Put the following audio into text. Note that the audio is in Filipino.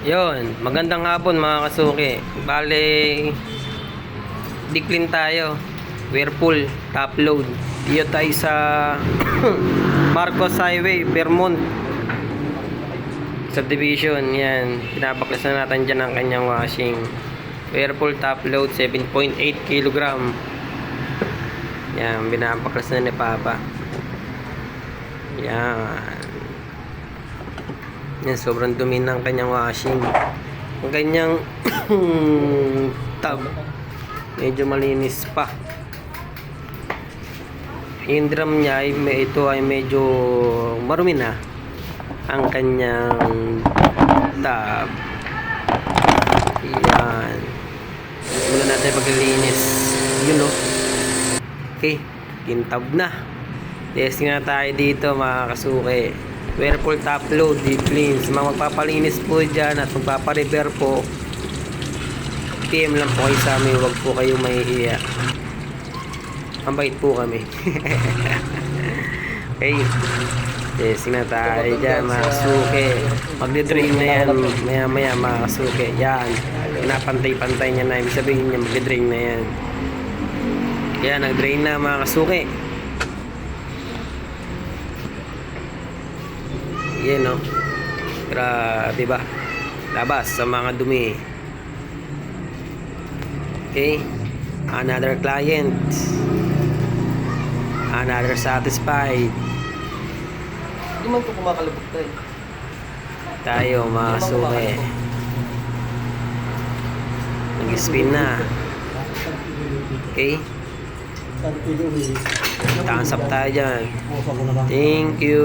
Yon, magandang hapon mga kasuki. Bale, decline tayo. Whirlpool, top load. Dito tayo sa Marcos Highway, Vermont Subdivision. Yan, pinapaklas na natin dyan ang kanyang washing. Whirlpool top load, 7.8 kg. Yan, pinapaklas na ni Papa. Yan. Yan, sobrang dumi ng kanyang washing. Ang kanyang tub, medyo malinis pa. Yung drum niya, ito ay medyo marumi na. Ang kanyang tub. Yan. Muna natin paglilinis. Yun o. Okay, kintab na. Testing na tayo dito mga kasuki. Whirlpool top load, deep cleans. Mga magpapalinis po dyan at magpaparepair po, PM lang po kayo sa amin. Huwag po kayong mahihiya. Ang bait po kami. Okay, testing na tayo dyan mga kasuki. Magde-drain na yan maya maya mga kasuki. Yan, pinapantay-pantay niya na. Ibig sabihin niya magde-drain na yan. Yan, nag-drain na mga kasuki. Yan o. Grabe ba? Labas sa mga dumi. Okay. Another client. Another satisfied. Hindi man ito kumakalabot tayo. Tayo mga suki. Nag-spin na. Okay. Thumbs up tayo dyan. Thank you.